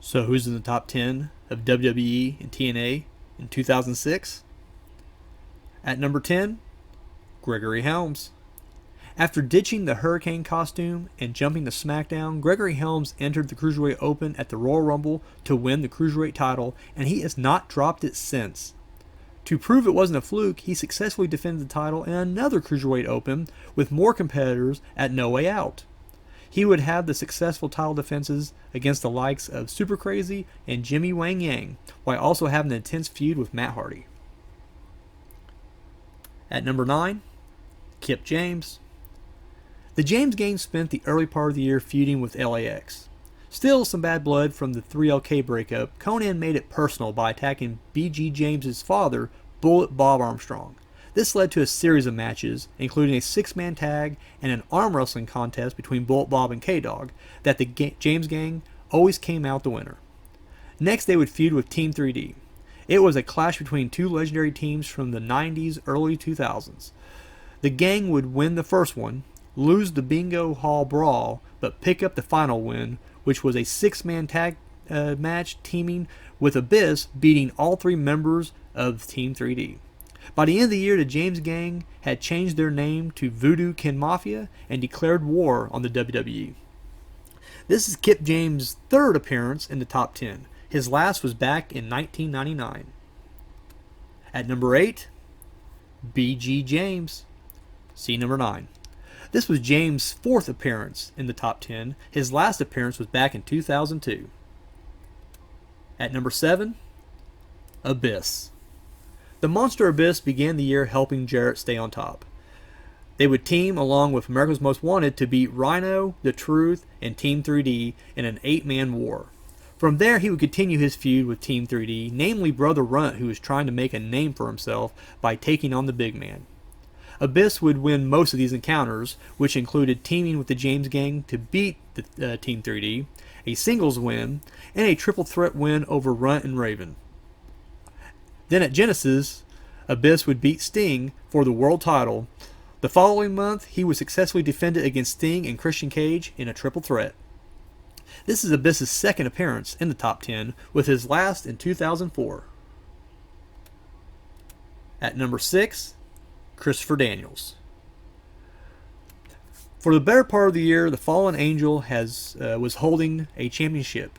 So who's in the top 10 of WWE and TNA in 2006? At number 10, Gregory Helms. After ditching the Hurricane costume and jumping to SmackDown, Gregory Helms entered the Cruiserweight Open at the Royal Rumble to win the Cruiserweight title, and he has not dropped it since. To prove it wasn't a fluke, he successfully defended the title in another Cruiserweight Open with more competitors at No Way Out. He would have the successful title defenses against the likes of Super Crazy and Jimmy Wang Yang, while also having an intense feud with Matt Hardy. At number 9, Kip James. The James gang spent the early part of the year feuding with LAX. Still some bad blood from the 3LK breakup, Konnan made it personal by attacking BG James's father, Bullet Bob Armstrong. This led to a series of matches, including a 6-man tag and an arm wrestling contest between Bullet Bob and K-Dog, that the James gang always came out the winner. Next, they would feud with Team 3D. It was a clash between two legendary teams from the 90s, early 2000s. The gang would win the first one, lose the Bingo Hall Brawl, but pick up the final win, which was a 6-man tag match teaming with Abyss, beating all 3 members of Team 3D. By the end of the year, the James gang had changed their name to Voodoo Kin Mafia and declared war on the WWE. This is Kip James' 3rd appearance in the top 10. His last was back in 1999. At number 8, BG James. See number 9. This was James' 4th appearance in the top 10. His last appearance was back in 2002. At number 7, Abyss. The Monster Abyss began the year helping Jarrett stay on top. They would team along with America's Most Wanted to beat Rhino, The Truth, and Team 3D in an 8-man war. From there, he would continue his feud with Team 3D, namely Brother Runt, who was trying to make a name for himself by taking on the big man. Abyss would win most of these encounters, which included teaming with the James gang to beat the Team 3D, a singles win, and a triple threat win over Runt and Raven. Then at Genesis, Abyss would beat Sting for the world title. The following month, he would successfully defend it against Sting and Christian Cage in a triple threat. This is Abyss's 2nd appearance in the top 10, with his last in 2004. At number 6, Christopher Daniels. For the better part of the year, the Fallen Angel was holding a championship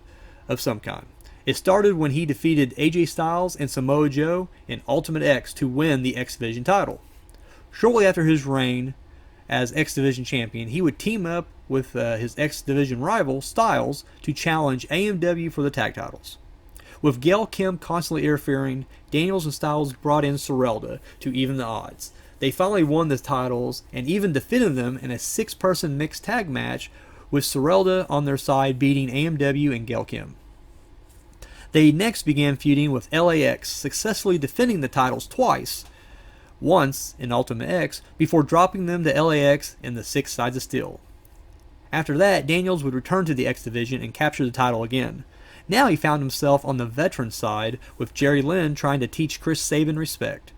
of some kind. It started when he defeated AJ Styles and Samoa Joe in Ultimate X to win the X Division title. Shortly after his reign as X Division champion, he would team up with his X Division rival, Styles, to challenge AMW for the tag titles. With Gail Kim constantly interfering, Daniels and Styles brought in Serelda to even the odds. They finally won the titles and even defended them in a 6-person mixed tag match with Serelda on their side beating AMW and Gail Kim. They next began feuding with LAX, successfully defending the titles twice, once in Ultimate X, before dropping them to LAX in the 6 Sides of Steel. After that, Daniels would return to the X Division and capture the title again. Now he found himself on the veteran side, with Jerry Lynn trying to teach Chris Sabin respect.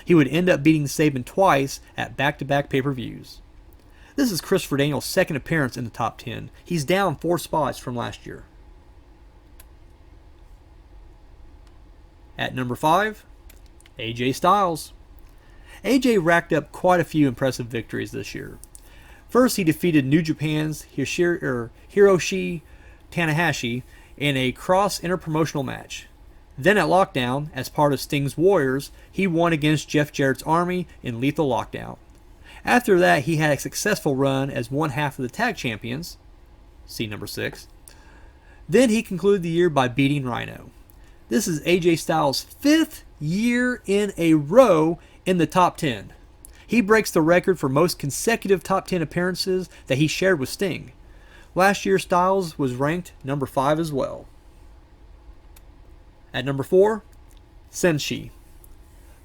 He would end up beating Sabin twice at back-to-back pay-per-views. This is Christopher Daniels' 2nd appearance in the top 10. He's down 4 spots from last year. At number 5, AJ Styles. AJ racked up quite a few impressive victories this year. First, he defeated New Japan's Hiroshi Tanahashi in a cross-interpromotional match. Then at Lockdown, as part of Sting's Warriors, he won against Jeff Jarrett's Army in Lethal Lockdown. After that, he had a successful run as one half of the tag champions. See number 6. Then he concluded the year by beating Rhino. This is AJ Styles' 5th year in a row in the top 10. He breaks the record for most consecutive top 10 appearances that he shared with Sting. Last year, Styles was ranked number 5 as well. At number 4, Senshi.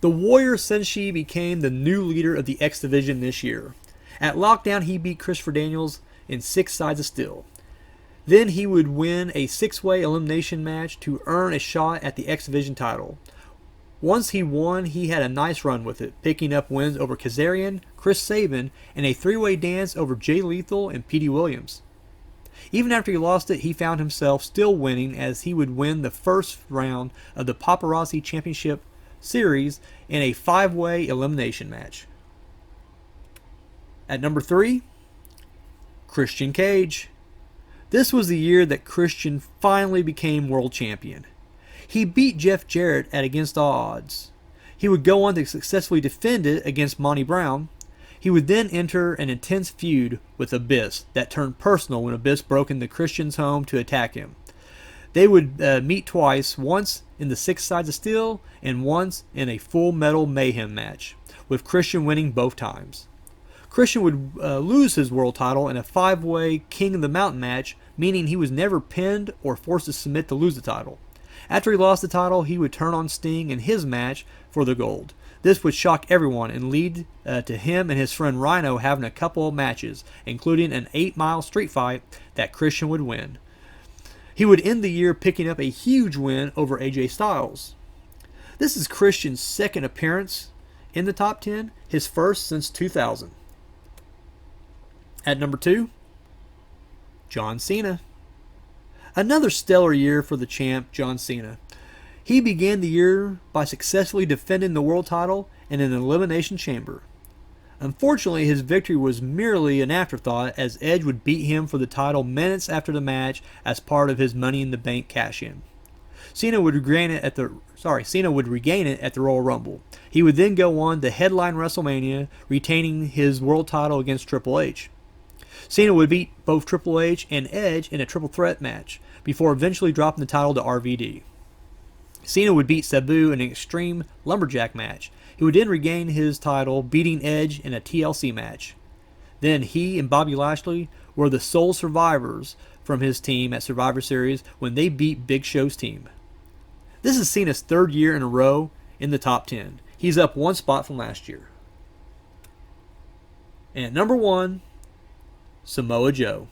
The Warrior Senshi became the new leader of the X Division this year. At Lockdown, he beat Christopher Daniels in 6 Sides of Steel. Then he would win a 6-way elimination match to earn a shot at the X Division title. Once he won, he had a nice run with it, picking up wins over Kazarian, Chris Sabin, and a 3-way dance over Jay Lethal and Petey Williams. Even after he lost it, he found himself still winning, as he would win the first round of the Paparazzi Championship Series in a 5-way elimination match. At number 3, Christian Cage. This was the year that Christian finally became world champion. He beat Jeff Jarrett at Against All Odds. He would go on to successfully defend it against Monty Brown. He would then enter an intense feud with Abyss that turned personal when Abyss broke into Christian's home to attack him. They would meet twice, once in the 6 Sides of Steel and once in a Full Metal Mayhem match, with Christian winning both times. Christian would lose his world title in a 5-way King of the Mountain match, meaning he was never pinned or forced to submit to lose the title. After he lost the title, he would turn on Sting in his match for the gold. This would shock everyone and lead to him and his friend Rhino having a couple of matches, including an 8-mile street fight that Christian would win. He would end the year picking up a huge win over AJ Styles. This is Christian's second appearance in the top 10, his first since 2000. At number 2, John Cena. Another stellar year for the champ, John Cena. He began the year by successfully defending the world title in an elimination chamber. Unfortunately, his victory was merely an afterthought, as Edge would beat him for the title minutes after the match as part of his Money in the Bank cash-in. Cena would regain it at the Royal Rumble. He would then go on to headline WrestleMania, retaining his world title against Triple H. Cena would beat both Triple H and Edge in a triple threat match, before eventually dropping the title to RVD. Cena would beat Sabu in an Extreme Lumberjack match. He would then regain his title, beating Edge in a TLC match. Then he and Bobby Lashley were the sole survivors from his team at Survivor Series when they beat Big Show's team. This is Cena's third year in a row in the top 10. He's up 1 spot from last year. And at number 1, Samoa Joe.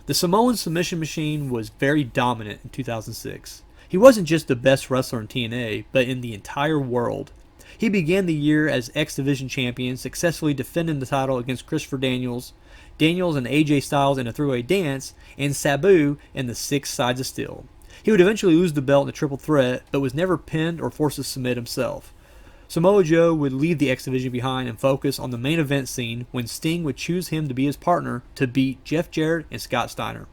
The Samoan submission machine was very dominant in 2006. He wasn't just the best wrestler in TNA, but in the entire world. He began the year as X Division champion, successfully defending the title against Christopher Daniels and AJ Styles in a 3-way dance, and Sabu in the 6 Sides of Steel. He would eventually lose the belt in a triple threat, but was never pinned or forced to submit himself. Samoa Joe would leave the X Division behind and focus on the main event scene when Sting would choose him to be his partner to beat Jeff Jarrett and Scott Steiner.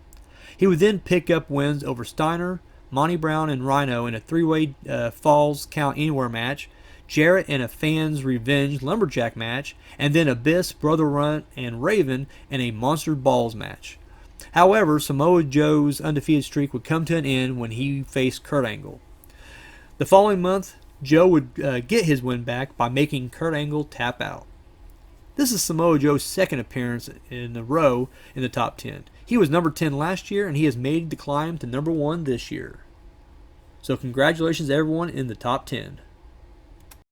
He would then pick up wins over Steiner, Monty Brown, and Rhino in a 3-way Falls Count Anywhere match, Jarrett in a Fans Revenge Lumberjack match, and then Abyss, Brother Runt, and Raven in a Monster Balls match. However, Samoa Joe's undefeated streak would come to an end when he faced Kurt Angle. The following month, Joe would get his win back by making Kurt Angle tap out. This is Samoa Joe's second appearance in a row in the top 10. He was number 10 last year, and he has made the climb to number 1 this year. So congratulations to everyone in the top 10.